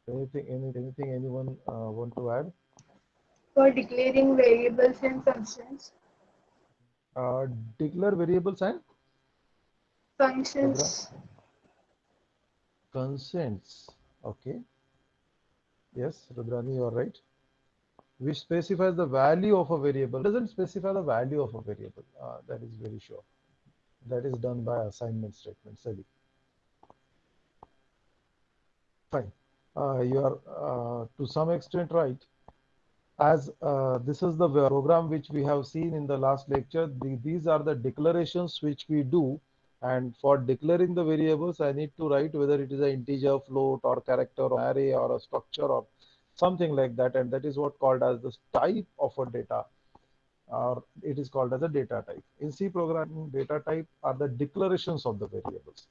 Anything anyone want to add? For declaring variables and functions. Uh, Declare variables and Rudra Functions. consents. Okay. Yes, Rudrani, you are right. Which specifies the value of a variable. Doesn't specify the value of a variable. That is very sure. That is done by assignment statement. Sally. Fine. You are to some extent right. As this is the program which we have seen in the last lecture, these are the declarations which we do. And for declaring the variables, I need to write whether it is an integer, float, or character, or array, or a structure, or something like that. And that is what called as the type of a data, or it is called as a data type. In C programming, data type are the declarations of the variables.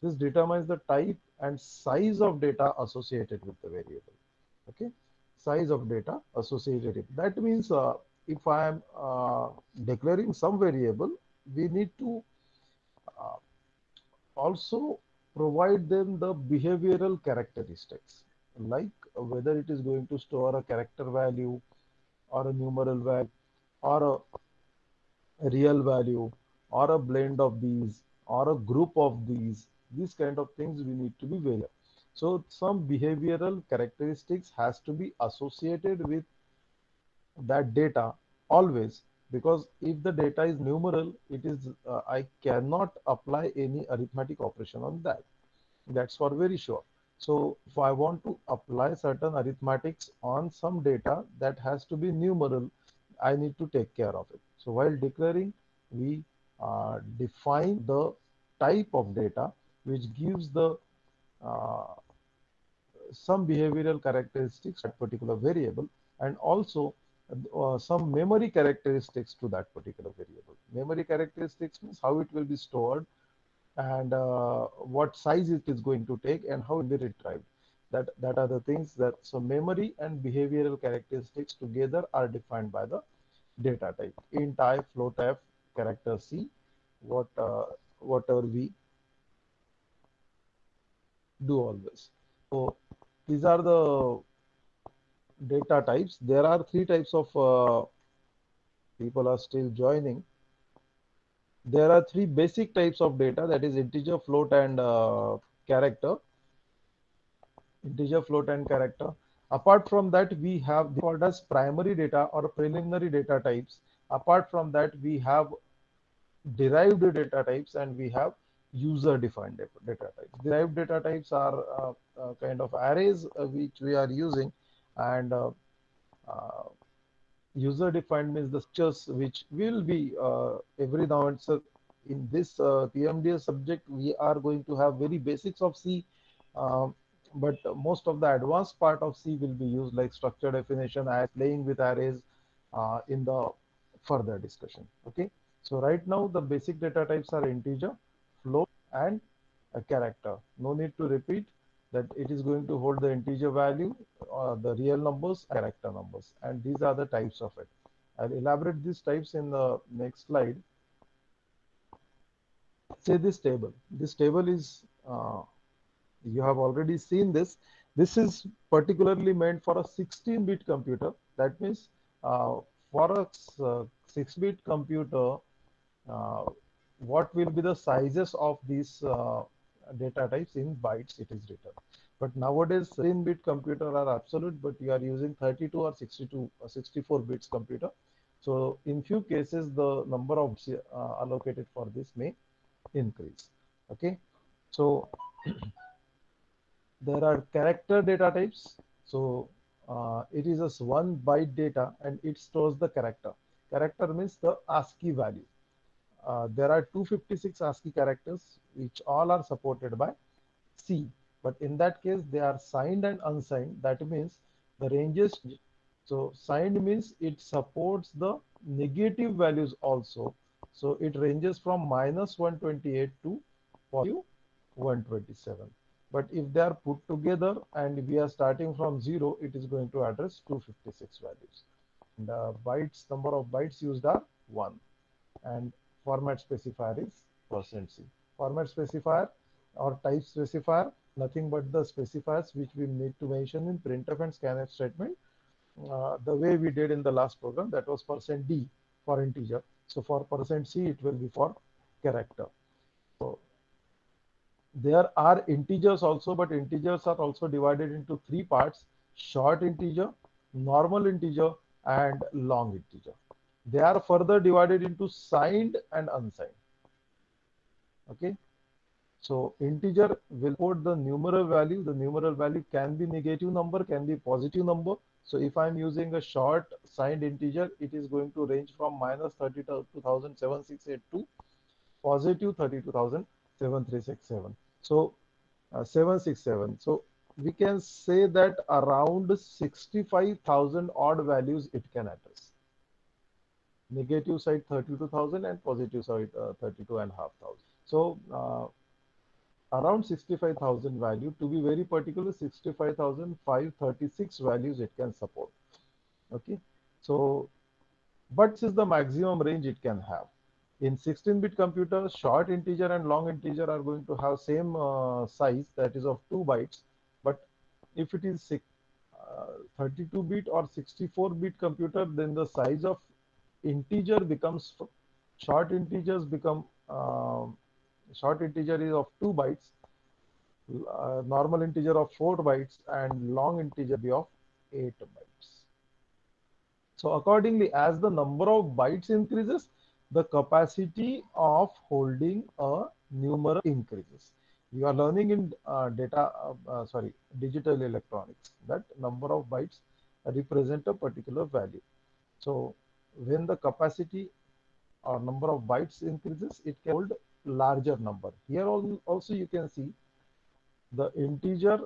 This determines the type and size of data associated with the variable. Okay, size of data associated. That means if I am declaring some variable, we need to uh, also provide them the behavioral characteristics, like whether it is going to store a character value or a numeral value or a real value or a blend of these or a group of these kind of things we need to be aware. So some behavioral characteristics has to be associated with that data always, because if the data is numeral, it is I cannot apply any arithmetic operation on that. That's for very sure. So if I want to apply certain arithmetics on some data that has to be numeral, I need to take care of it. So while declaring, we define the type of data which gives the uh, some behavioral characteristics to that particular variable, and also some memory characteristics to that particular variable. Memory characteristics means how it will be stored and what size it is going to take and how it will be retrieved. That are the things that, so memory and behavioral characteristics together are defined by the data type. Int I, float F, character C, what whatever we do always. So these are the data types. There are three types of people are still joining. There are three basic types of data, that is integer, float, and character. Integer, float, and character. Apart from that, we have the called as primary data or preliminary data types. Apart from that, we have derived data types and we have user defined data types. Derived data types are kind of arrays which we are using, and uh, user defined means the structures which will be every now and so in this PMDS subject we are going to have very basics of C, um, but most of the advanced part of C will be used, like structure definition, as playing with arrays in the further discussion. Okay, so right now the basic data types are integer, float, and a character. No need to repeat that it is going to hold the integer value, the real numbers, character numbers, and these are the types of it. I'll elaborate these types in the next slide. Say this table. This table is, you have already seen this. This is particularly meant for a 16-bit computer. That means for a 6-bit computer, uh, what will be the sizes of these data types in bytes it is written. But nowadays 16-bit computer are absolute, but you are using 32 or 62 or 64 bits computer. So in few cases the number of bits allocated for this may increase. Okay, so there are character data types. So it is a 1 byte data and it stores the character. Character means the ASCII value. There are 256 ASCII characters which all are supported by C, but in that case they are signed and unsigned. That means the ranges. So signed means it supports the negative values also. So it ranges from -128 to positive 127. But if they are put together and we are starting from 0, it is going to address 256 values. And bytes, number of bytes used are 1, and format specifier is %C. Format specifier or type specifier nothing but the specifiers which we need to mention in printf and scanf statement, the way we did in the last program. That was %d for integer. So for %c it will be for character. So there are integers also, but integers are also divided into three parts: short integer, normal integer, and long integer. They are further divided into signed and unsigned. Okay. So integer will put the numeral value. The numeral value can be negative number, can be positive number. So if I'm using a short signed integer, it is going to range from minus 32,7682 positive 32,7367. So 767. So we can say that around 65,000 odd values it can address. Negative side 32,000 and positive side 32 and half thousand. So around 65,000 value, to be very particular, 65,536 values it can support. Okay. So but this is the maximum range it can have. In 16-bit computers, short integer and long integer are going to have same size, that is of 2 bytes. But if it is 32-bit or 64-bit computer, then the size of integer becomes, short integers become, short integer is of 2 bytes, normal integer of 4 bytes, and long integer be of 8 bytes. So accordingly, as the number of bytes increases, the capacity of holding a numeral increases. You are learning in digital electronics that number of bytes represent a particular value. So when the capacity or number of bytes increases, it can hold larger number. Here also you can see the integer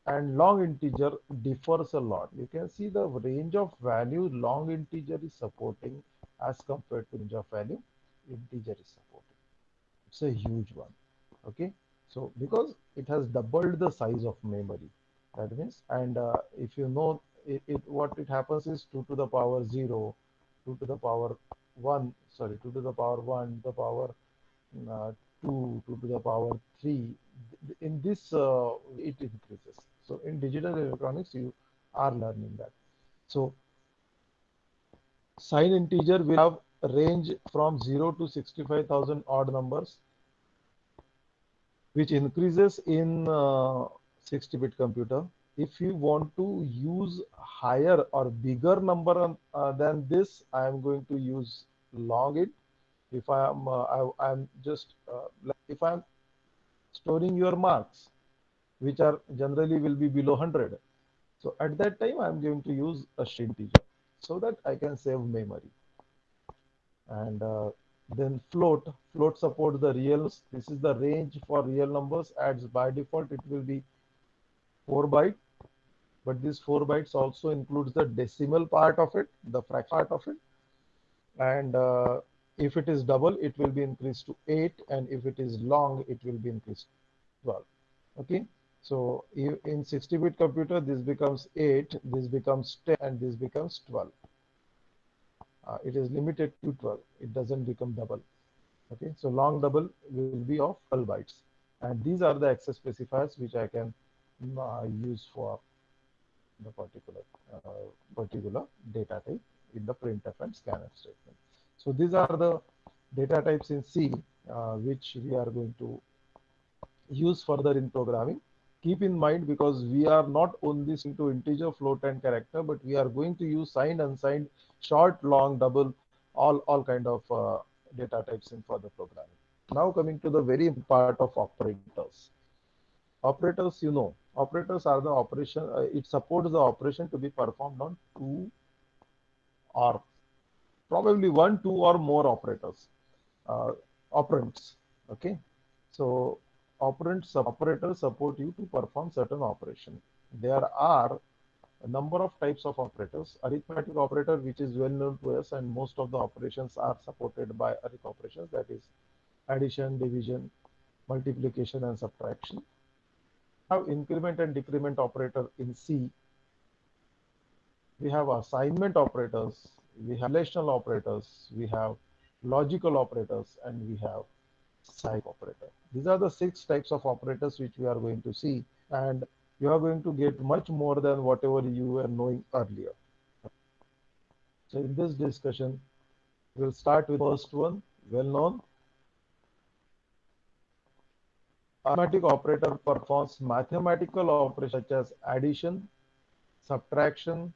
and long integer differs a lot. You can see the range of value long integer is supporting as compared to range of value integer is supporting. It's a huge one. Okay. So because it has doubled the size of memory, that means, and if you know what it happens is 2 to the power 0, 2 to the power 1, sorry, 2 to the power 1, the power uh, 2, 2 to the power 3. In this, it increases. So in digital electronics, you are learning that. So sign integer will have range from 0 to 65,000 odd numbers, which increases in 60-bit computer. If you want to use higher or bigger number than this, I am going to use long it. If I'm just if I'm storing your marks, which are generally will be below 100. So at that time, I'm going to use a integer so that I can save memory. And then float supports the real. This is the range for real numbers. Adds by default, it will be 4 byte, but this 4 bytes also includes the decimal part of it, the fraction part of it. And if it is double, it will be increased to 8, and if it is long, it will be increased to 12. Okay. So in 60-bit computer, this becomes 8, this becomes 10, and this becomes 12. It is limited to 12. It doesn't become double. Okay. So long double will be of 12 bytes. And these are the access specifiers which I can use for the particular data type in the printf and scanf statement. So these are the data types in C which we are going to use further in programming. Keep in mind, because we are not only to integer, float, and character, but we are going to use signed, unsigned, short, long, double, all kind of data types in further programming. Now coming to the very important part of operators. Operators, you know, operators are the operation. It supports the operation to be performed on two or probably one, two, or more operators, uh, operands. Okay, so operators support you to perform certain operation. There are a number of types of operators. Arithmetic operator, which is well known to us, and most of the operations are supported by arithmetic operations, that is addition, division, multiplication, and subtraction. Have increment and decrement operator in C. We have assignment operators, we have relational operators, we have logical operators, and we have cycle operator. These are the 6 types of operators which we are going to see, and you are going to get much more than whatever you were knowing earlier. So in this discussion, we'll start with first one, well known. Arithmetic operator performs mathematical operations such as addition, subtraction,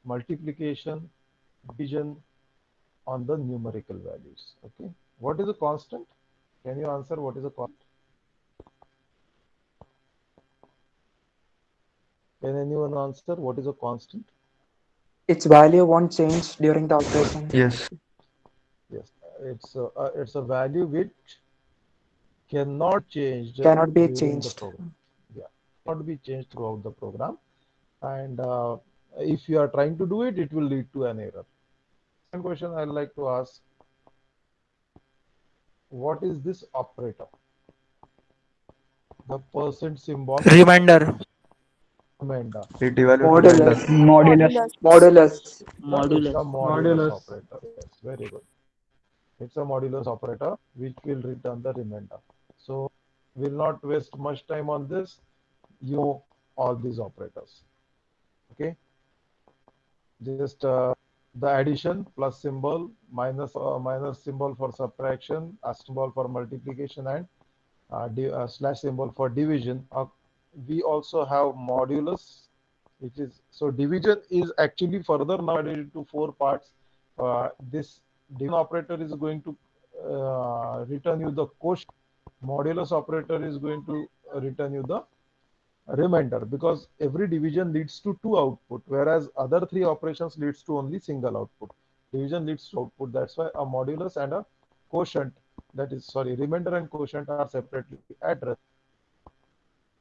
multiplication, division on the numerical values. Okay. What is a constant? Can you answer what is a constant? Can anyone answer what is a constant? Its value won't change during the operation. Yes. Yes, it's a value which cannot change Cannot be during the changed. program. Yeah, cannot be changed throughout the program. And if you are trying to do it, it will lead to an error. Second question I'd like to ask, what is this operator? The percent symbol, Reminder. remainder. It evaluates Modulus. remainder. Modulus. Modulus. It's a Modulus. modulus operator. Yes, very good. It's a modulus operator which will return the remainder. So we'll not waste much time on this. You know all these operators. Okay. Just the addition plus symbol, minus symbol for subtraction, a symbol for multiplication, and slash symbol for division. We also have modulus, which is, so division is actually further now added into 4 parts. This division operator is going to return you the quotient. Modulus operator is going to return you the remainder, because every division leads to 2 output, whereas other 3 operations leads to only single output. Division leads to output. That's why a modulus and a quotient, that is, sorry, remainder and quotient are separately addressed.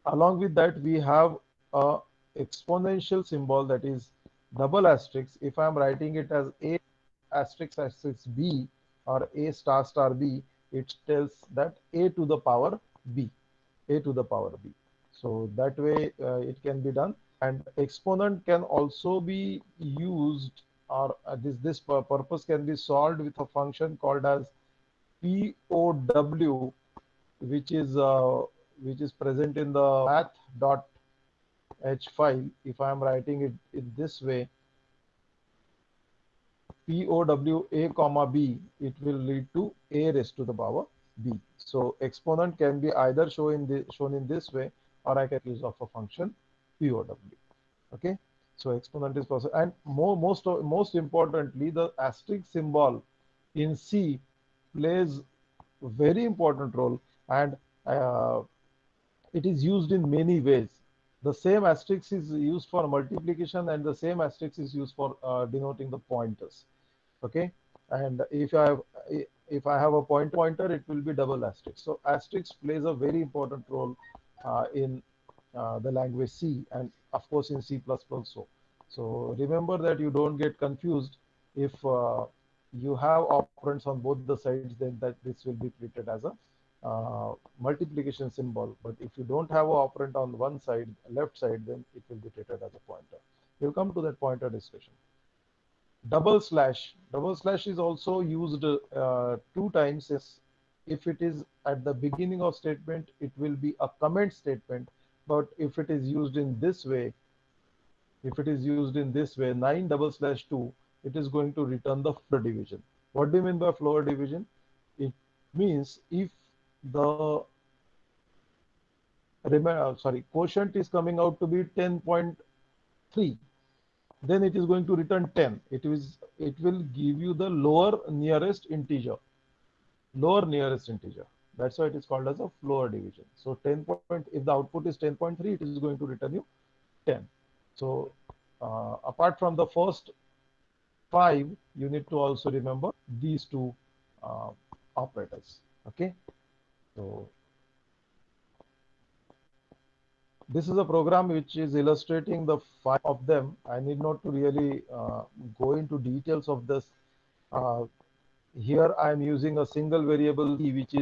Along with that, we have a exponential symbol, that is double asterisk. If I am writing it as a asterisk asterisk b or a star star b, it tells that a to the power b, a to the power b. So that way it can be done. And exponent can also be used, or this purpose can be solved with a function called as POW, which is present in the math.h file. If I am writing it in this way, POW a comma b, it will lead to a raised to the power b. So exponent can be either shown in this way, or I can use of a function POW. Okay. So exponent is possible, and most importantly, the asterisk symbol in C plays very important role, and uh, it is used in many ways. The same asterisk is used for multiplication, and the same asterisk is used for denoting the pointers. Okay, and if I have a pointer, it will be double asterisk. So asterisk plays a very important role in the language C, and of course in C++ also. So remember that you don't get confused. If you have operands on both the sides, then that this will be treated as a multiplication symbol. But if you don't have an operand on one side, left side, then it will be treated as a pointer. We'll come to that pointer discussion. Double slash. Double slash is also used 2 times. If it is at the beginning of statement, it will be a comment statement. But if it is used in this way, if it is used in this way, 9 double slash 2, it is going to return the floor division. What do you mean by floor division? It means if the quotient is coming out to be 10.3, then it is going to return 10. It will give you the lower nearest integer. Lower nearest integer. That's why it is called as a floor division. So 10 point, if the output is 10.3, it is going to return you 10. So apart from the first 5, you need to also remember these 2 uh, operators. Okay. So this is a program which is illustrating the 5 of them. I need not to really go into details of this. Uh, Here I am using a single variable c, which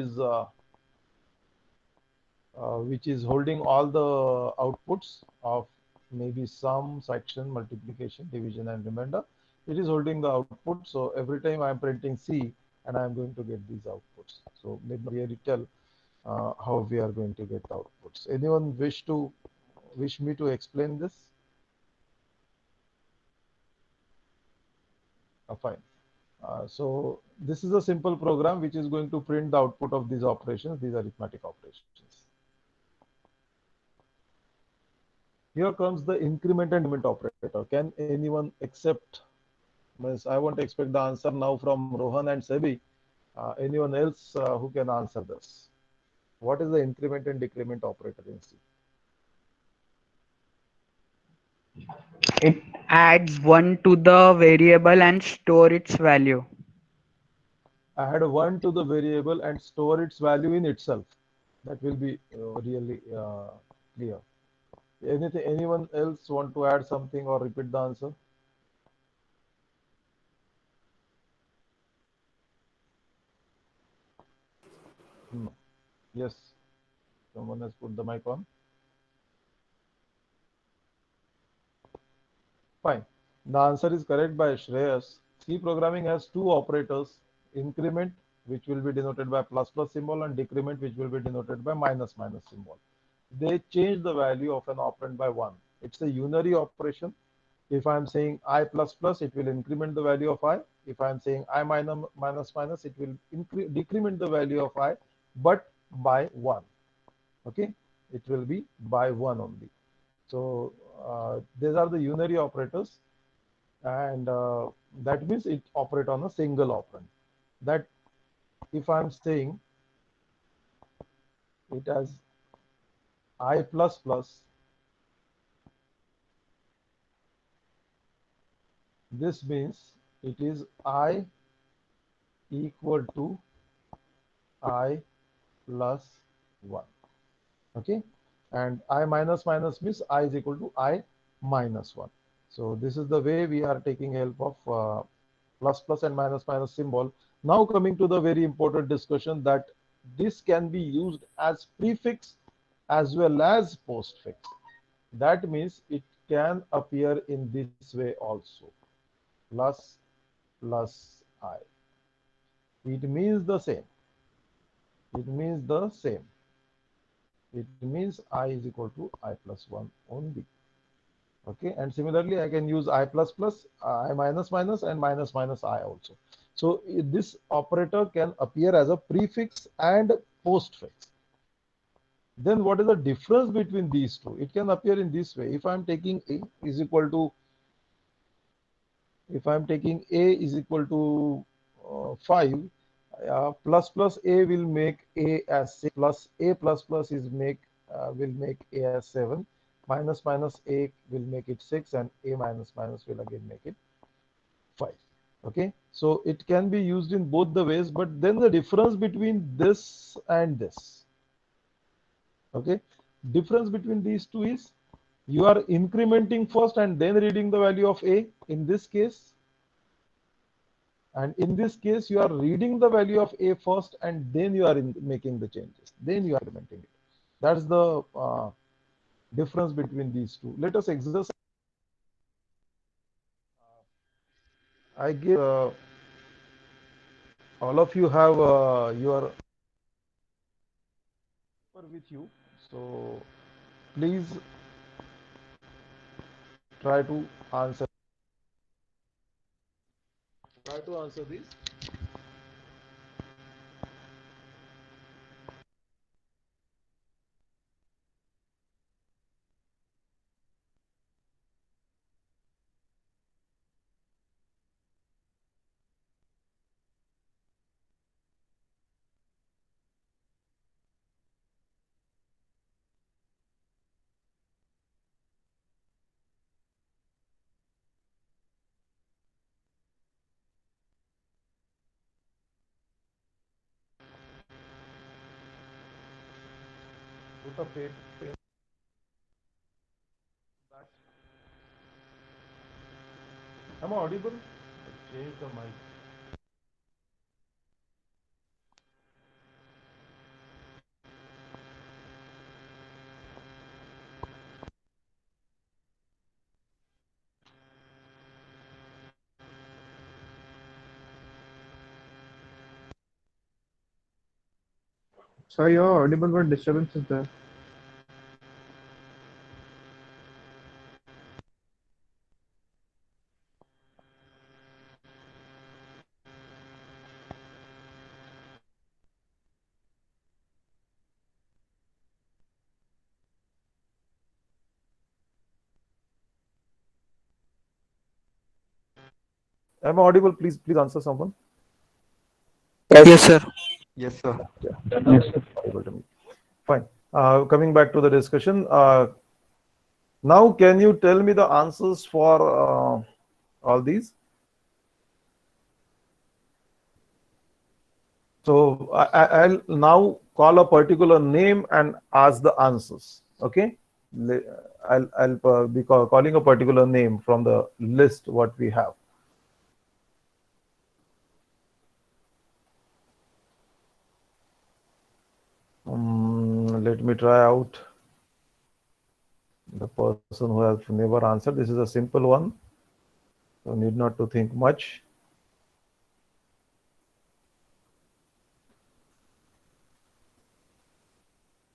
is holding all the outputs of maybe sum, subtraction, multiplication, division, and remainder. It is holding the output. So every time I am printing c, and I am going to get these outputs. So need not really tell. how we are going to get the outputs. Anyone wish me to explain this? Fine. So this is a simple program which is going to print the output of these operations, these arithmetic operations. Here comes the increment and decrement operator. Can anyone accept? Means I want to expect the answer now from Rohan and Sebi. Anyone else who can answer this? What is the increment and decrement operator in C? It adds 1 to the variable and store its value. Add 1 to the variable and store its value in itself. That will be really clear. Anything? Anyone else want to add something or repeat the answer? Hmm. Yes. Someone has put the mic on. Fine. The answer is correct by Shreyas. C programming has two operators, increment, which will be denoted by plus plus symbol, and decrement, which will be denoted by minus minus symbol. They change the value of an operand by 1. It's a unary operation. If I'm saying I plus plus, it will increment the value of I. If I'm saying I minus minus, it will decrement the value of I, but by 1. Okay, it will be by 1 only. So these are the unary operators, and that means it operate on a single operand. That if I'm saying it as I plus plus, this means it is I equal to I plus 1. Okay, and I minus minus means I is equal to I minus 1. So this is the way we are taking help of plus plus and minus minus symbol. Now coming to the very important discussion that this can be used as prefix as well as postfix. That means it can appear in this way also, plus plus I. It means the same. It means the same. It means I is equal to I plus 1 only. Okay, and similarly I can use I plus plus, I minus minus, and minus minus I also. So this operator can appear as a prefix and postfix. Then what is the difference between these two? It can appear in this way. If I'm taking A is equal to, if I'm taking A is equal to 5, plus plus A will make A as 6, plus A plus plus is will make A as 7, minus minus A will make it 6, and A minus minus will again make it 5. Okay, so it can be used in both the ways, but then the difference between this and this, okay, difference between these two is you are incrementing first and then reading the value of A in this case, and in this case you are reading the value of A first and then you are making the changes, then you are implementing it. That's the difference between these two. Let us exercise. I give all of you have your paper with you, so please try to answer this. Put a paper. Am I audible? Change the mic. Sorry, you're audible, but disturbance is there. Am I audible? Please answer someone. Yes, sir. Yes, sir. Yeah, audible to me. Fine. Coming back to the discussion. Now, can you tell me the answers for all these? So I'll now call a particular name and ask the answers. Okay. I'll be calling a particular name from the list what we have. Let me try out the person who has never answered. This is a simple one, so need not to think much.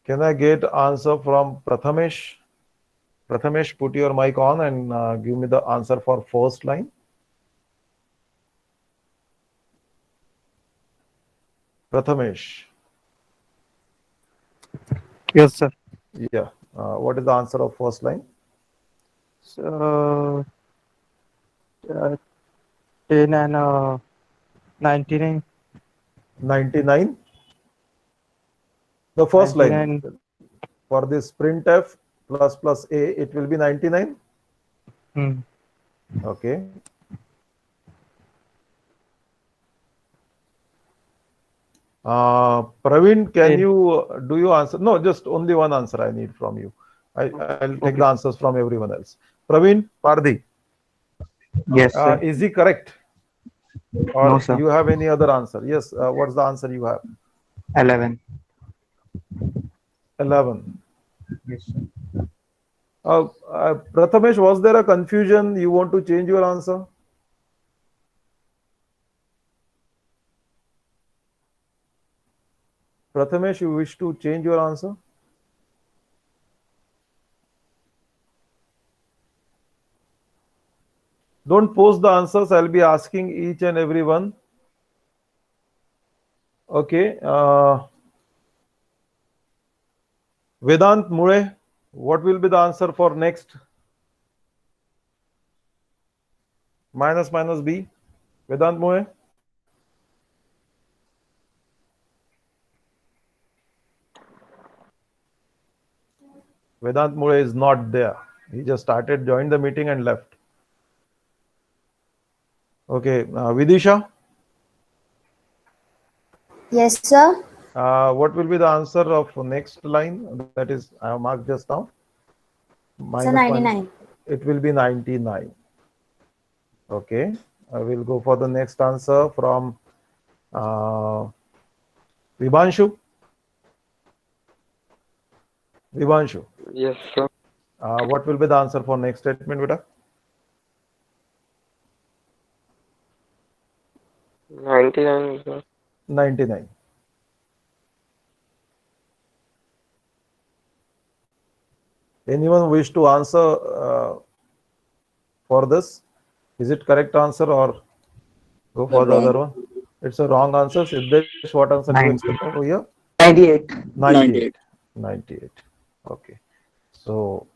Can I get answer from Prathamesh? Prathamesh, put your mic on and give me the answer for first line. Prathamesh. Yes, sir. Yeah. What is the answer of first line? So, 10 and 99. 99. The first 99. line for this printf plus a, it will be 99. Okay. Praveen, can you do you answer? No, just only one answer I need from you. I'll take the answers from everyone else. Praveen Pardhi. Yes, sir. Is he correct? Or No, sir. you have any other answer? Yes. What's the answer you have? 11. 11. Yes, sir. Prathamesh, was there a confusion? You want to change your answer? Prathamesh, you wish to change your answer? Don't post the answers. I'll be asking each and every one. Okay. Vedant Mure, what will be the answer for next? Minus B. Vedant Mure. Vedant Mure is not there. He just started, joined the meeting and left. Okay. Vidisha. Yes, sir. What will be the answer of next line? That is, I have marked just now. Sir, 99. It will be 99. Okay. I will go for the next answer from Vibhanshu. Vibhanshu. Yes, sir. What will be the answer for next statement, beta? 99, sir. 99. Anyone wish to answer for this? Is it correct answer or go for the other one? It's a wrong answer. Siddesh, what answer do you expect over here? 98. 98. 98. Okay. So,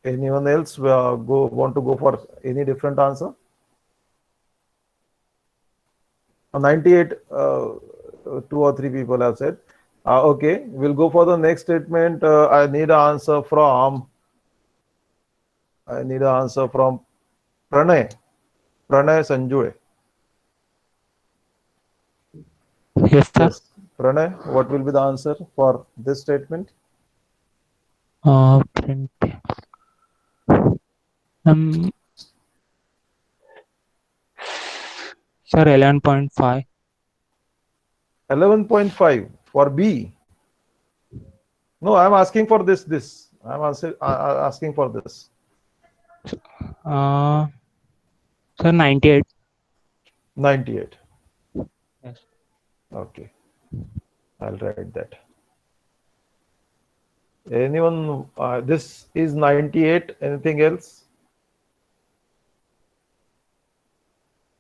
anyone else want to go for any different answer? 98. 2 or 3 people have said. Okay, we'll go for the next statement. I need an answer from Pranay. Pranay Sanjue. Yes, sir. Yes. Pranay, what will be the answer for this statement? Print. Sir, 11.5. 11.5 for B. No, I'm asking for this. I'm asking for this. Sir, 98. 98. Yes. Okay. I'll write that. Anyone? This is 98. Anything else?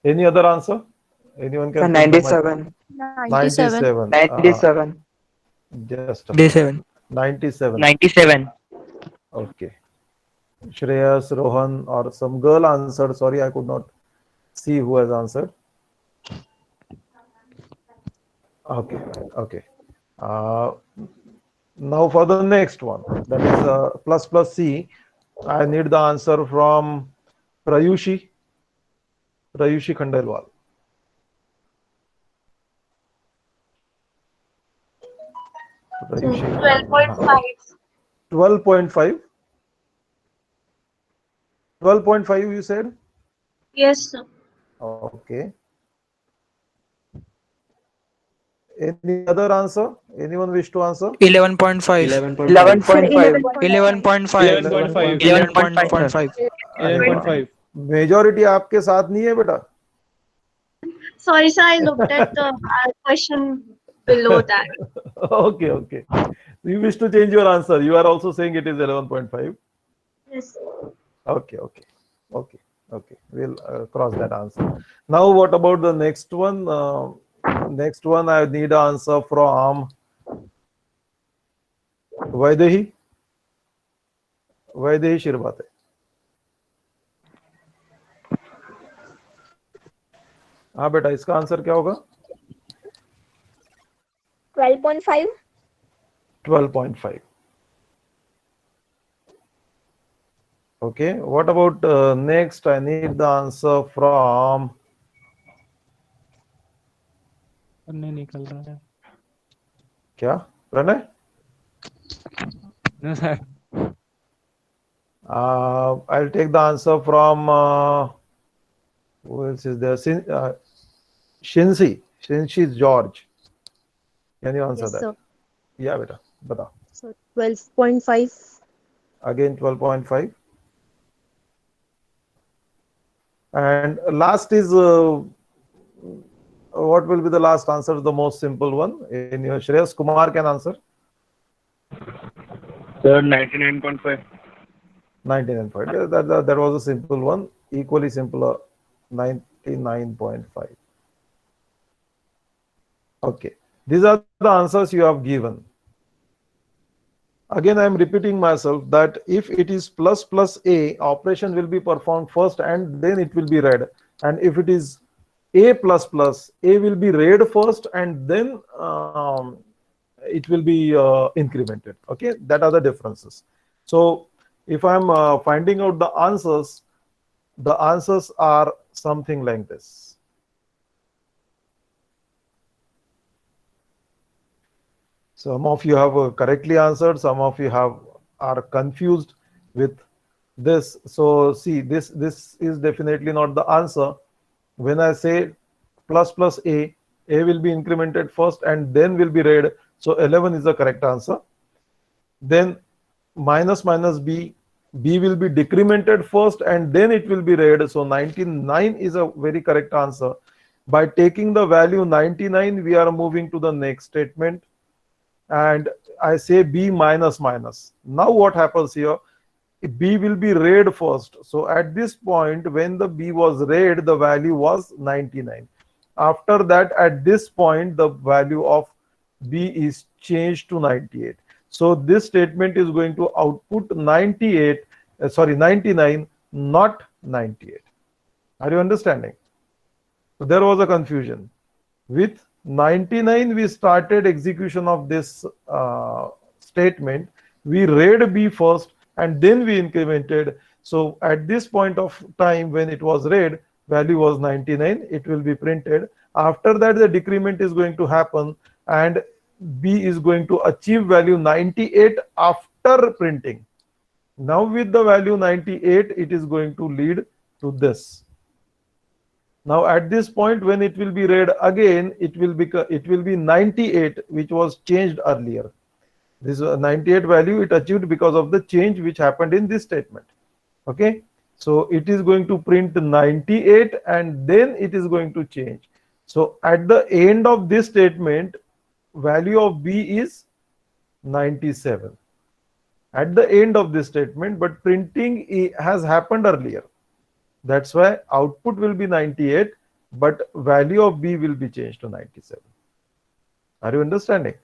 Any other answer? Anyone Sir, can put the mic. 97. 97. 97. Just a Day minute. 7. 97. 97. Okay. Shreyas, Rohan, or some girl answered. Sorry, I could not see who has answered. Okay. Okay. Now for the next one, that is plus plus C. I need the answer from Prayushi Khandelwal. Prayushi. 12.5. 12.5. 12.5 you said? Yes, sir. Okay. Any other answer? Anyone wish to answer? 11.5. 11.5. 11.5. 11.5. 11.5. Majority आपके साथ नहीं है बेटा. Sorry, sir, I looked at the question below that. Okay, okay. You wish to change your answer. You are also saying it is 11.5. Yes. Okay, okay, okay, okay. We'll cross that answer. Now, what about the next one? Next one, I need an answer from Vaidehi. Vaidehi Shirbate. हाँ बेटा, इसका answer क्या होगा? 12.5. 12.5. Okay, what about next? I need the answer from नहीं निकल रहा है. क्या? Pranay? No, sir. I'll take the answer from who else is there? Shinsi George. Can you answer Yes, that? sir. Yeah, beta. Bata. So 12.5. Again 12.5. And last is what will be the last answer? The most simple one. In your Shreyas Kumar can answer. Sir, 99.5. 99.5. That was a simple one. Equally simple. 99.5. Okay. These are the answers you have given. Again, I am repeating myself that if it is plus plus A, operation will be performed first and then it will be read. And if it is A plus plus, A will be read first and then it will be incremented. Okay, that are the differences. So if I'm finding out the answers are something like this. Some of you have correctly answered, some of you are confused with this. So see, this is definitely not the answer. When I say plus plus A will be incremented first and then will be read. So 11 is the correct answer. Then minus minus B will be decremented first and then it will be read. So 99 is a very correct answer. By taking the value 99, we are moving to the next statement. And I say B minus minus. Now what happens here? B will be read first. So at this point, when the B was read, the value was 99. After that, at this point, the value of B is changed to 98. So this statement is going to output 99, not 98. Are you understanding? So there was a confusion. With 99, we started execution of this statement. We read B first and then we incremented. So at this point of time when it was read, value was 99. It will be printed. After that, the decrement is going to happen and B is going to achieve value 98 after printing. Now with the value 98, it is going to lead to this. Now at this point, when it will be read again, it will be 98, which was changed earlier. This 98 value it achieved because of the change which happened in this statement. Okay, so it is going to print 98 and then it is going to change. So at the end of this statement, value of B is 97. at the end of this statement, but printing has happened earlier. That's why output will be 98, but value of B will be changed to 97. Are you understanding?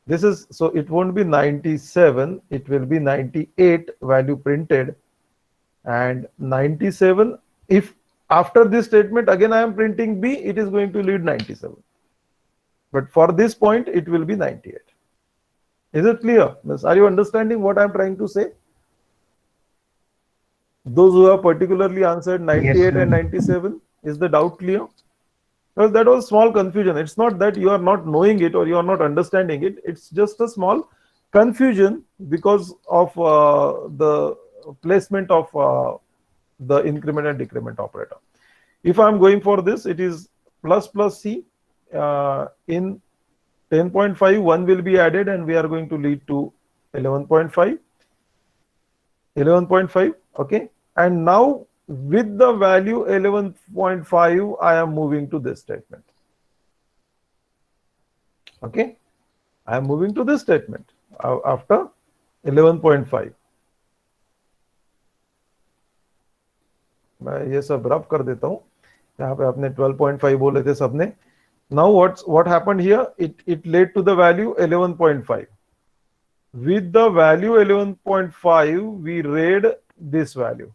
This is, so it won't be 97, it will be 98 value printed, and 97, if after this statement again I am printing B, it is going to lead 97. But for this point, it will be 98. Is it clear? Are you understanding what I am trying to say? Those who have particularly answered 98 Yes, and 97, is the doubt clear? Because that was small confusion. It's not that you are not knowing it or you are not understanding it. It's just a small confusion because of the placement of the increment and decrement operator. If I'm going for this, it is plus plus C. In 10.5, 1 will be added and we are going to lead to 11.5. 11.5, okay. And now with the value 11.5, I am moving to this statement. Okay. I am moving to this statement after 11.5. मैं ये सब रब कर देता हूँ. यहाँ पे आपने 12.5 बोले थे सबने. Now what happened here? It led to the value 11.5. With the value 11.5, we read this value,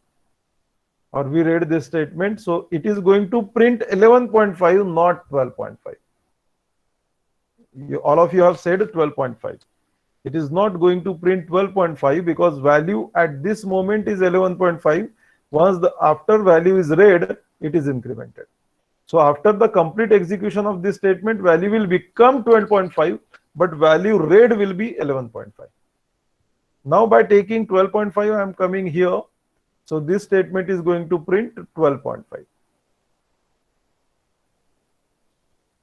or we read this statement. So it is going to print 11.5, not 12.5. All of you have said 12.5. It is not going to print 12.5 because value at this moment is 11.5. Once the after value is read, it is incremented. So after the complete execution of this statement, value will become 12.5, but value read will be 11.5. Now by taking 12.5, I am coming here. So this statement is going to print 12.5.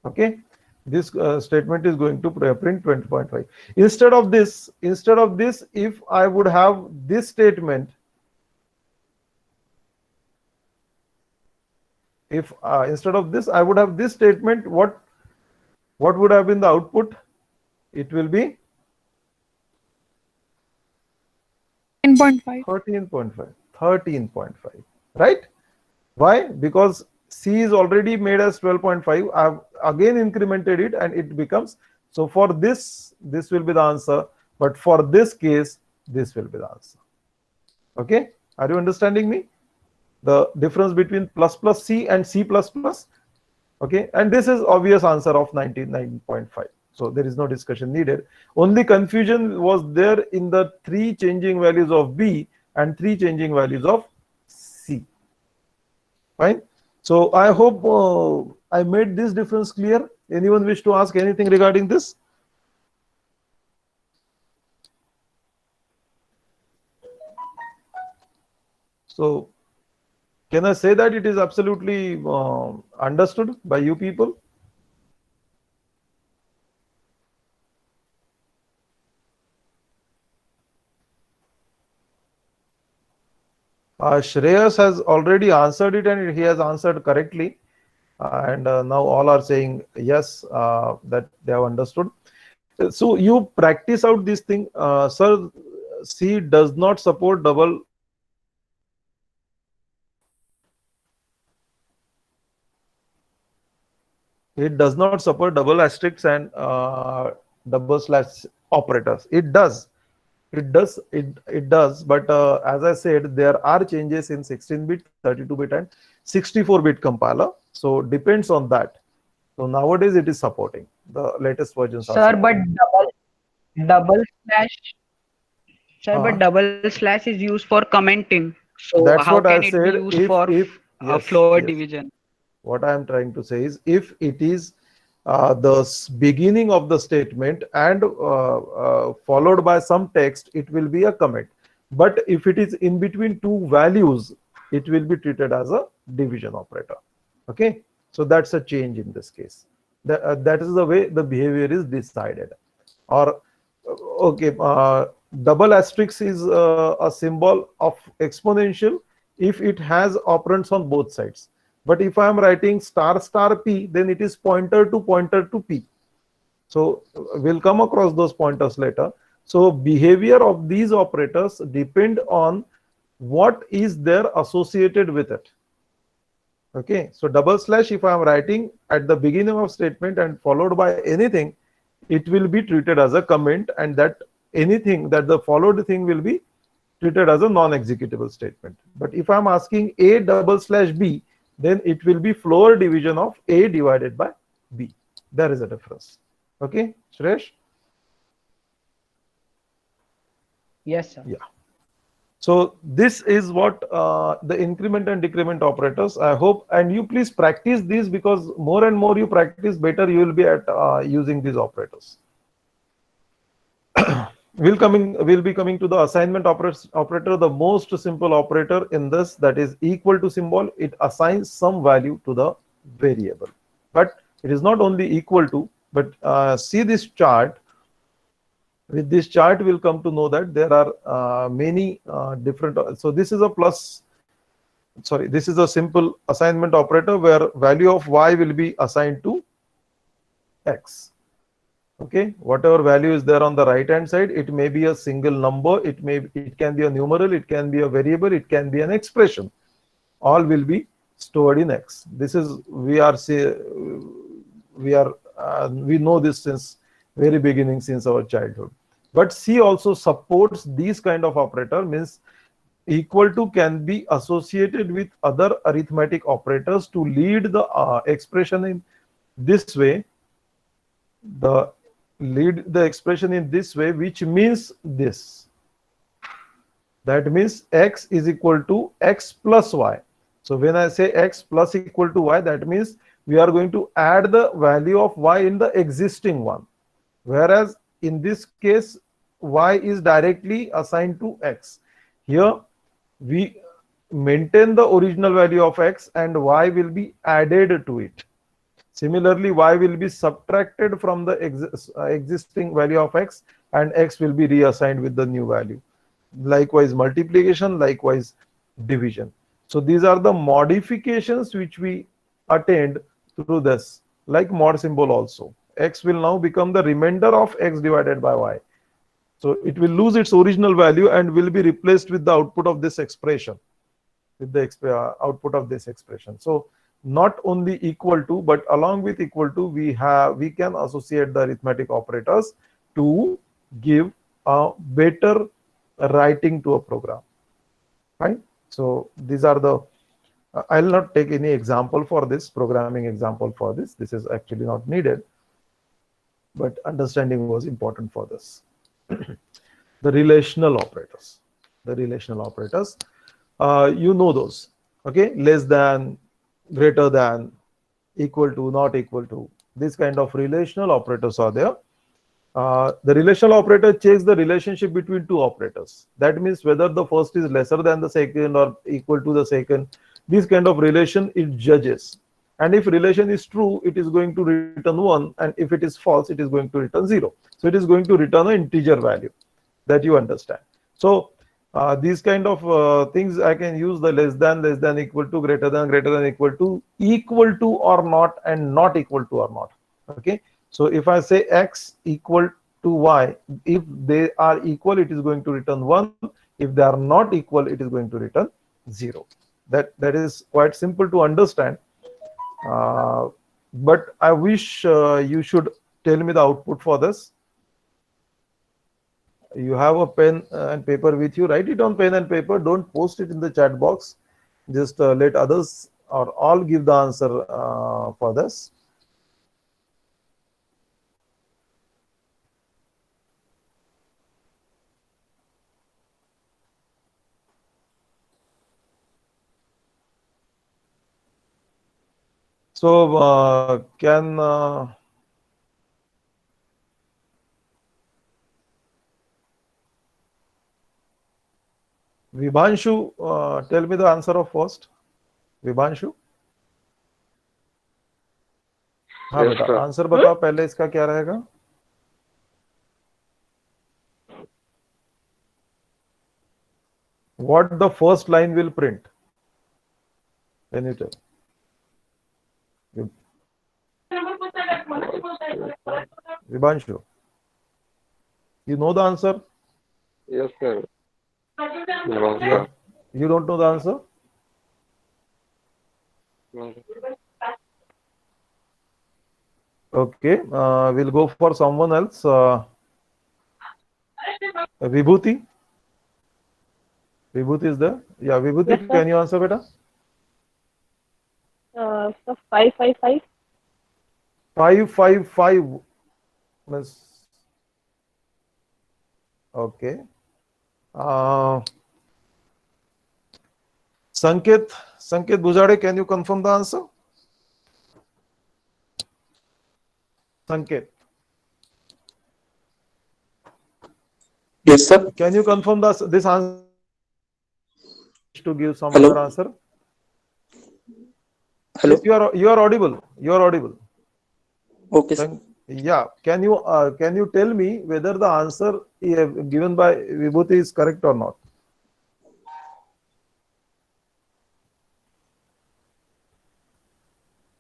Okay. This statement is going to print 20.5. Instead of this, if I would have this statement, if instead of this I would have this statement, what would have been the output? It will be 10.5. 13.5, right? Why? Because C is already made as 12.5. I have again incremented it and it becomes, so for this will be the answer, but for this case, this will be the answer. Okay, are you understanding me? The difference between plus plus C and C plus plus. Okay, and this is obvious answer of 99.5. So there is no discussion needed. Only confusion was there in the 3 changing values of B and 3 changing values of C. Fine. So I hope I made this difference clear. Anyone wish to ask anything regarding this? So can I say that it is absolutely understood by you people? Shreyas has already answered it and he has answered correctly. And now all are saying yes, that they have understood. So you practice out this thing. Sir, C does not support double. It does not support double asterisks and double slash operators. It does. It does. But as I said, there are changes in 16-bit, 32-bit, and 64-bit compiler. So depends on that. So nowadays it is supporting the latest versions. Sir, but double slash. Sir, but double slash is used for commenting. So that's how what can I it said. be used for floor division? What I am trying to say is, if it is the beginning of the statement and followed by some text, it will be a comment. But if it is in between 2 values, it will be treated as a division operator. Okay, so that's a change in this case. That is the way the behavior is decided. Or okay, double asterisk is a symbol of exponential if it has operands on both sides. But if I am writing star star P, then it is pointer to P. So we'll come across those pointers later. So behavior of these operators depend on what is there associated with it. Okay, so double slash, if I am writing at the beginning of statement and followed by anything, it will be treated as a comment, and that anything that the followed thing will be treated as a non-executable statement. But if I'm asking a double slash b, then it will be floor division of a divided by b. There is a difference. Okay, Suresh? Yes, sir. Yeah. So this is what the increment and decrement operators, I hope, and you please practice these, because more and more you practice, better you will be at using these operators. We'll be coming to the assignment operator, the most simple operator in this, that is equal to symbol. It assigns some value to the variable, but it is not only equal to, but see this chart. With this chart, we'll come to know that there are many different. So this is a plus. Sorry, this is a simple assignment operator where value of y will be assigned to x. Okay, whatever value is there on the right hand side, it may be a single number, it can be a numeral, it can be a variable, it can be an expression. All will be stored in x. This is we know this since very beginning, since our childhood. But C also supports these kind of operator, means equal to can be associated with other arithmetic operators to lead the expression in this way. Lead the expression in this way, which means this. That means x is equal to x plus y. So when I say x plus equal to y, that means we are going to add the value of y in the existing one. Whereas in this case, y is directly assigned to x. Here we maintain the original value of x and y will be added to it. Similarly, y will be subtracted from the existing value of x and x will be reassigned with the new value. Likewise multiplication, likewise division. So these are the modifications which we attained through this, like mod symbol also. X will now become the remainder of x divided by y. So it will lose its original value and will be replaced with the output of this expression, with the output of this expression. So not only equal to, but along with equal to, we can associate the arithmetic operators to give a better writing to a program. Right? So these are the I'll not take any example for this, programming example for this. This is actually not needed, but understanding was important for this. The relational operators. The relational operators, you know those. Okay, less than, greater than, equal to, not equal to. These kind of relational operators are there. The relational operator checks the relationship between two operators. That means whether the first is lesser than the second or equal to the second. This kind of relation it judges. And if relation is true, it is going to return 1. And if it is false, it is going to return 0. So it is going to return an integer value, that you understand. So these kind of things I can use the less than, equal to, greater than, equal to or not, and not equal to or not. Okay. So if I say x equal to y, if they are equal, it is going to return 1. If they are not equal, it is going to return 0. That is quite simple to understand. But I wish you should tell me the output for this. You have a pen and paper with you. Write it on pen and paper. Don't post it in the chat box. Just let others or all give the answer for this. So can Vibhanshu tell me the answer of first? Vibhanshu? हाँ Yes, बेटा sir. Answer बताओ पहले इसका क्या रहेगा? What the first line will print? Can you tell? Vibhanshu. You know the answer? Yes, sir. No, Yeah. sir. You don't know the answer? No, Okay. We'll go for someone else. Vibhuti. Vibhuti is there? Yeah, Vibhuti, Yes, sir. can you answer, beta? So 555. 555 means okay. Sanket Bujade, can you confirm the answer? Sanket, Yes, sir. can you confirm this answer to give some Hello? other answer? Hello? Yes, you are audible. You are audible. Okay, sir. Yeah, can you tell me whether the answer given by Vibhuti is correct or not?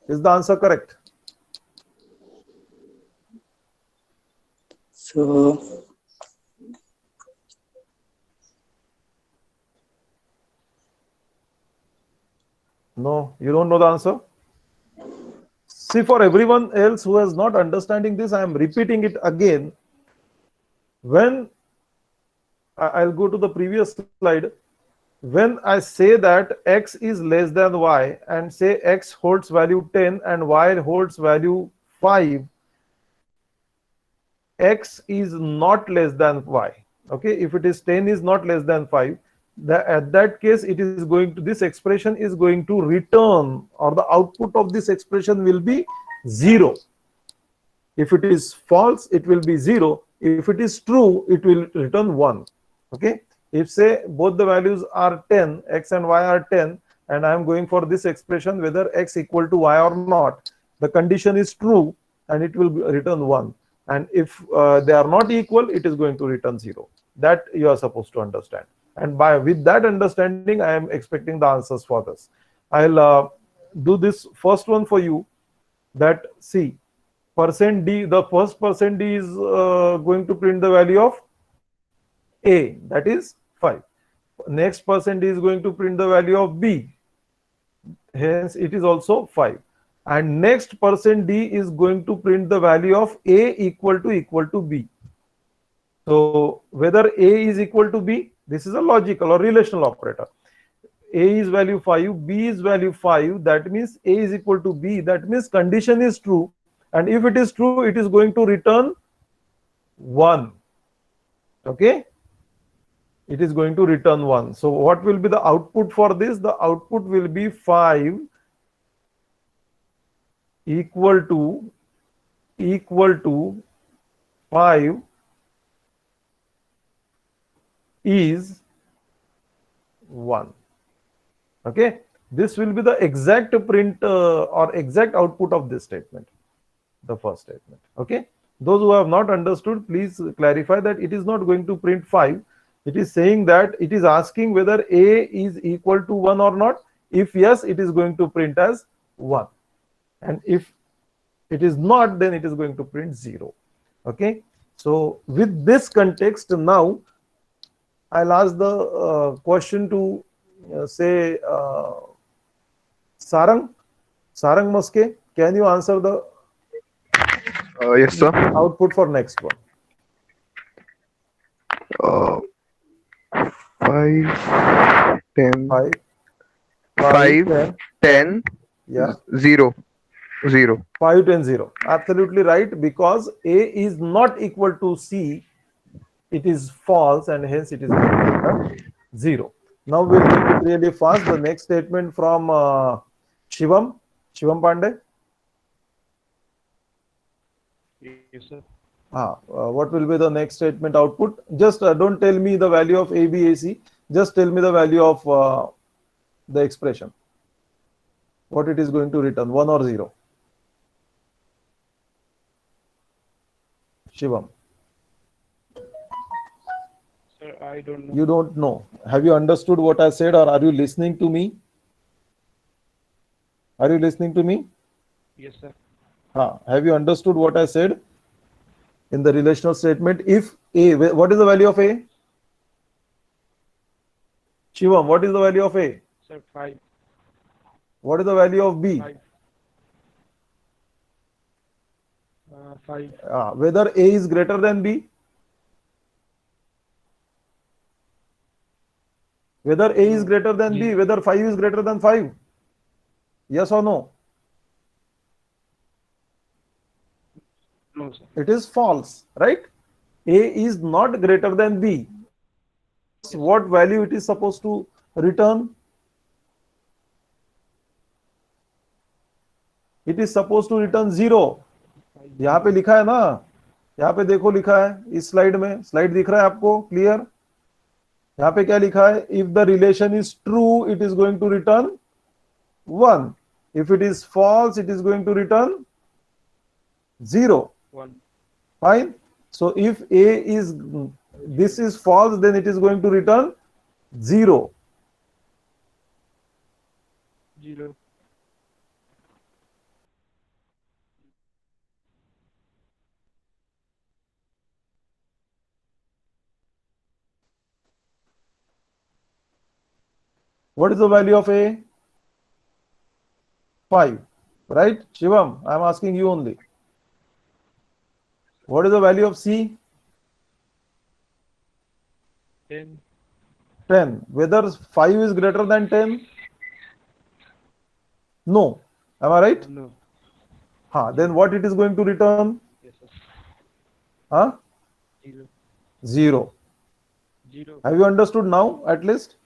Is the answer correct? So, No, you don't know the answer. See, for everyone else who is not understanding this, I am repeating it again. When I'll go to the previous slide. When I say that x is less than y and say x holds value 10 and y holds value 5, x is not less than y. Okay, if it is 10 is not less than 5, at that case it is going to, this expression is going to return, or the output of this expression will be 0. If it is false, it will be 0. If it is true, it will return 1. Okay, if say both the values are 10, x and y are 10, and I am going for this expression whether x equal to y or not, the condition is true and it will return 1. And if they are not equal, it is going to return 0. That you are supposed to understand. And with that understanding, I am expecting the answers for this. I'll do this first one for you. That see, %d, the first %d is going to print the value of a, that is 5. Next %d is going to print the value of b, hence it is also 5. And next %d is going to print the value of a equal to b. So whether a is equal to b, this is a logical or relational operator. A is value 5, b is value 5, that means a is equal to b, that means condition is true, and if it is true, it is going to return 1. Okay, it is going to return 1. So what will be the output for this? The output will be 5 equal to 5 is 1. Okay, this will be the exact print or exact output of this statement, the first statement. Okay, those who have not understood, please clarify that it is not going to print 5. It is saying that it is asking whether a is equal to 1 or not. If yes, it is going to print as 1, and if it is not, then it is going to print 0. Okay, so with this context, now I'll ask the question to say Sarang Moske, can you answer the Yes, sir. output for next one? 5, 10, 5, 5, 10, yeah, 0, 0. 5, 10, 0. Absolutely right, because a is not equal to c, it is false, and hence it is going to return 0. Now we'll make it really fast. The next statement from Shivam Pandey. Yes, sir. What will be the next statement output? Just don't tell me the value of a, b, a, c. Just tell me the value of the expression. What it is going to return, 1 or 0? Shivam. Sir, I don't know. You don't know. Have you understood what I said, or are you listening to me? Are you listening to me? Yes, sir. Have you understood what I said? in the relational statement. If A, what is the value of A? Shivam, what is the value of A? Sir, 5. What is the value of B? 5. 5. Whether A is greater than B? Whether A is greater than B, whether 5 is greater than 5? Yes or no? No, sir. It is false, right? A is not greater than B. What value it is supposed to return? It is supposed to return 0. यहाँ पे लिखा है ना, यहाँ पे देखो लिखा है इस स्लाइड में, स्लाइड दिख रहा है आपको क्लियर? यहाँ पे क्या लिखा है? If the relation is true, it is going to return 1. If it is false, it is going to return 0. 1. Fine. So if A is, this is false, then it is going to return 0. 0. What is the value of A? 5. Right? Shivam, I am asking you only. What is the value of C? 10. 10. Whether 5 is greater than 10? No. Am I right? No. Then what it is going to return? Yes, sir. 0. 0. 0. Have you understood now at least?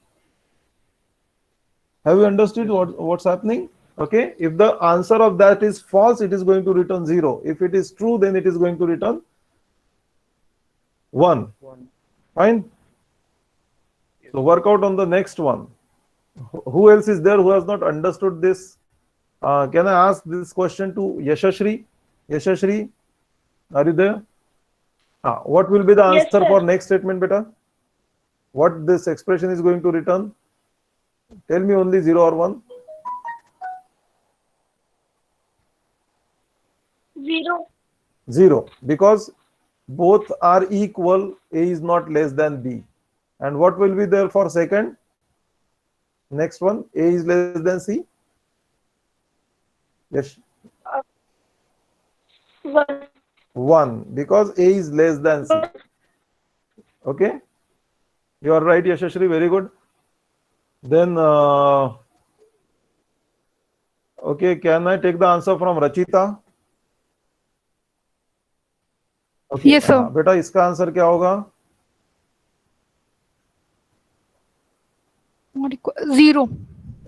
Have you understood what's happening? Okay. If the answer of that is false, it is going to return 0. If it is true, then it is going to return 1. 1. Fine. So work out on the next one. Who else is there who has not understood this? Can I ask this question to Yashashri? Yashashri, are you there? What will be the Yes, answer sir. for next statement, beta? What this expression is going to return? Tell me only 0 or 1. 0. 0. Because both are equal, A is not less than B. And what will be there for second? Next one, A is less than C. Yes. 1. 1. Because A is less than C. Okay. You are right, Yashashri. Very good. Then, okay, can I take the answer from Rachita? Okay. Yes, sir. बेटा इसका answer क्या होगा? Not equal. 0.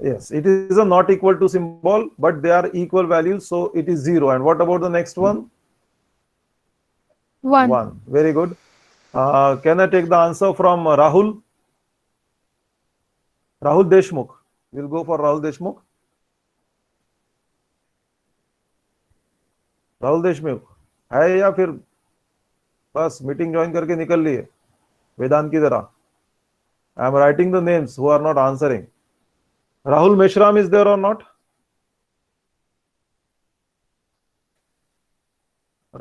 Yes, it is a not equal to symbol, but they are equal values, so it is 0. And what about the next one? 1. 1. Very good. Can I take the answer from Rahul? Rahul Deshmukh. We'll go for Rahul Deshmukh. Rahul Deshmukh है या फिर बस meeting join करके निकल लिए वेदांत की तरह? I am writing the names who are not answering. Rahul Meshram is there or not?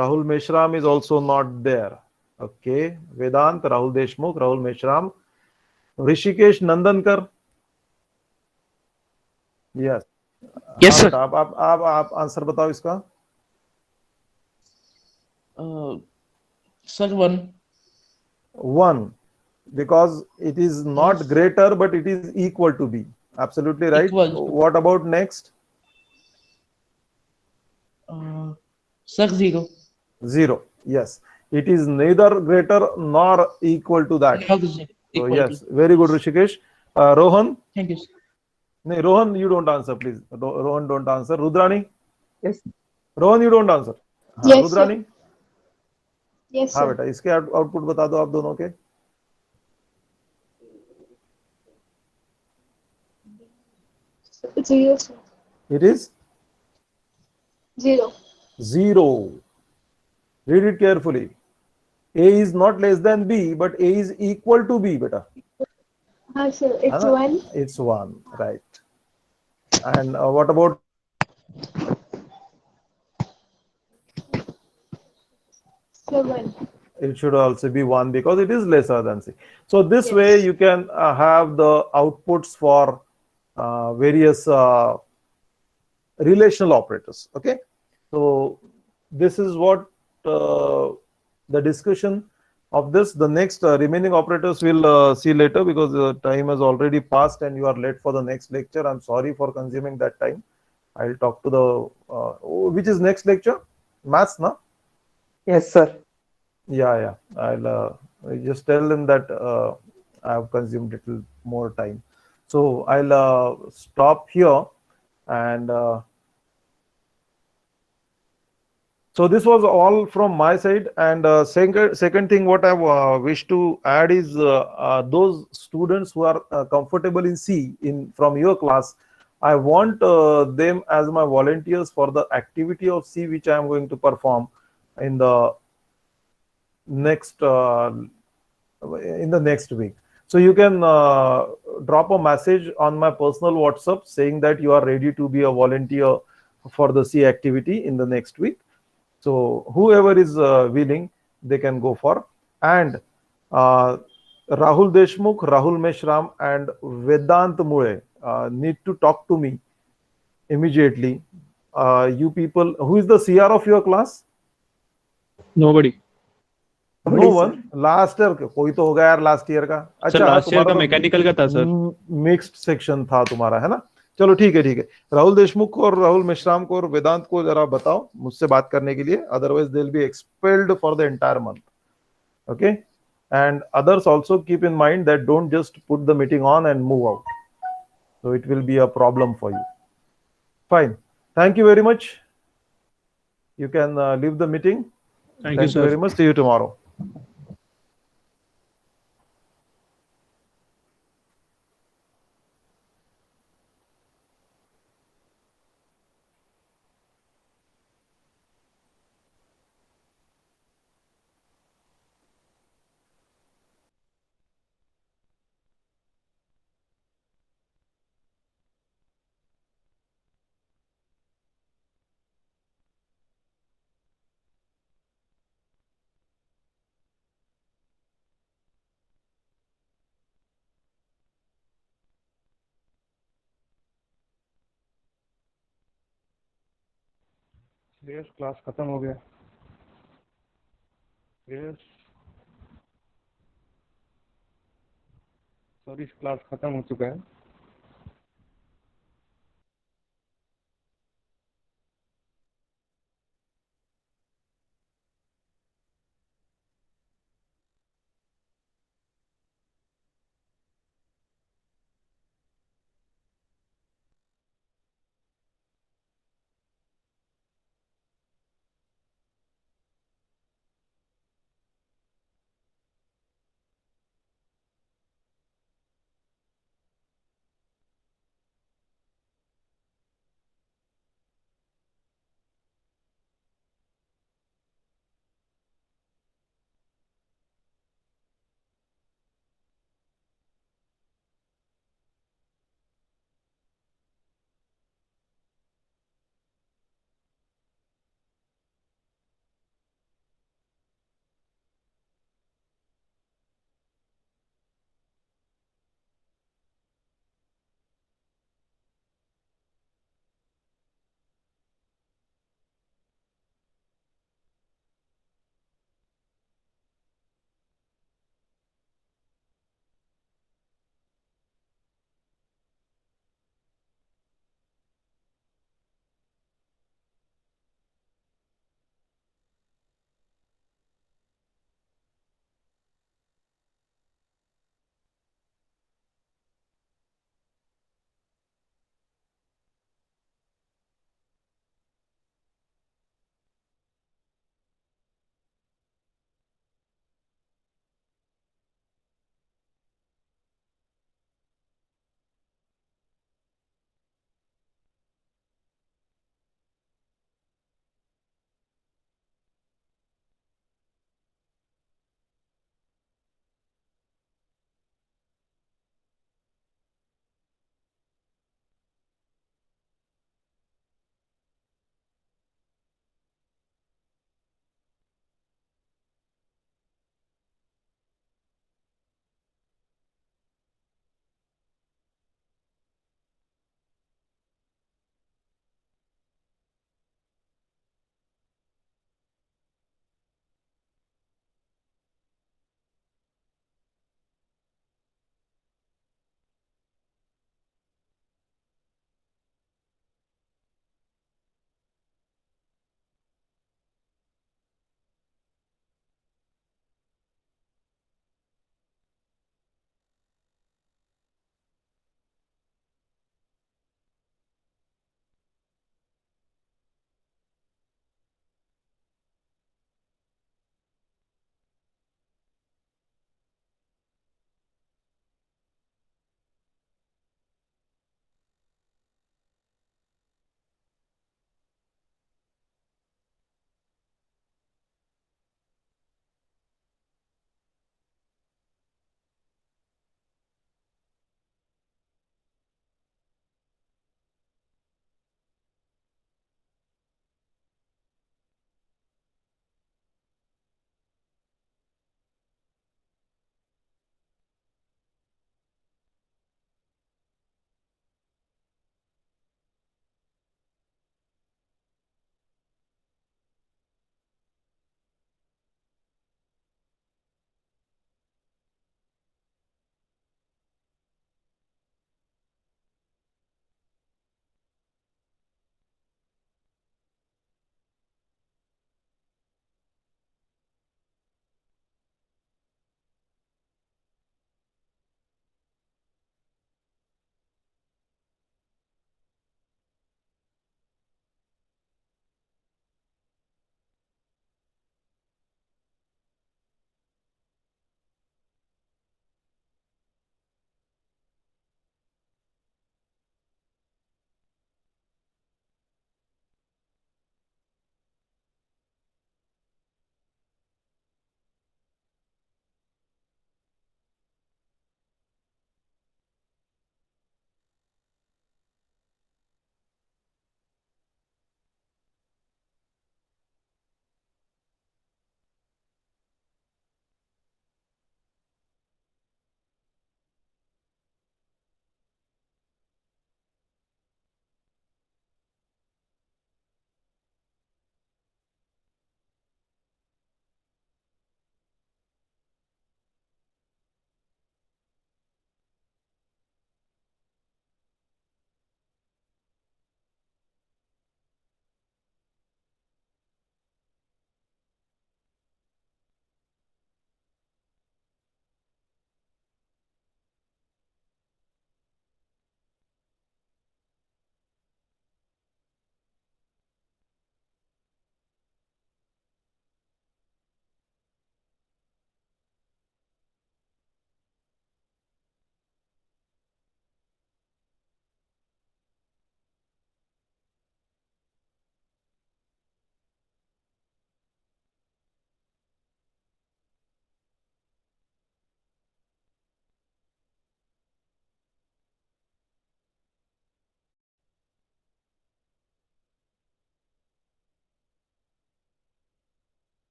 Rahul Meshram is also not there. Okay. Vedant, Rahul Deshmukh, Rahul Meshram. Rishikesh Nandankar. Yes. Yes, sir. आप answer बताओ इसका. Sir, 1. 1. Because it is not greater, but it is equal to B. Absolutely right. Equal to. What about next? Sir, 0. 0. Yes. It is neither greater nor equal to that. So Equal yes, to. very good, Rishikesh. Rohan? Thank you, sir. No, Rohan, you don't answer, please. Rohan, don't answer. Rudrani? Yes. Rohan, you don't answer. Yes, Rudrani? Yes, हाँ sir. बेटा, इसके output बता दो आप दोनों के. 0, sir. It is 0. 0. Read it carefully. A is not less than B, but A is equal to B, beta. Sir, it's Huh? 1. It's 1, right. And what about So 1. It should also be 1 because it is lesser than C. So this Yes. way you can have the outputs for various relational operators. Okay, so this is what the discussion of this. The next remaining operators we'll see later because the time has already passed and you are late for the next lecture. I'm sorry for consuming that time. I'll talk to the which is next lecture? Maths, no? Yes, sir. Yeah. I'll just tell them that I have consumed little more time. So I'll stop here and so this was all from my side. And second thing what I wish to add is those students who are comfortable in C from your class, I want them as my volunteers for the activity of C which I am going to perform in the next week. So you can drop a message on my personal WhatsApp saying that you are ready to be a volunteer for the C activity in the next week. So whoever is willing, they can go for. And Rahul Deshmukh, Rahul Meshram, and Vedant Mule need to talk to me immediately. You people, who is the CR of your class? Nobody. No one last year कोई तो होगा यार last year का. अच्छा last year का तुम्हारा mechanical का था सर. मिक्स्ड सेक्शन था तुम्हारा, है ना. चलो ठीक है. राहुल देशमुख को और राहुल मिश्राम को और वेदांत को जरा बताओ मुझसे बात करने के लिए, otherwise they will be expelled for the entire month. Okay, and others also keep in mind that don't just put the meeting on and move out, so it will be a problem for you. Fine, thank you very much. You can leave the meeting. Thank you, sir. very much. See you tomorrow. Class खत्म हो गया. Sorry, class खत्म हो चुका है.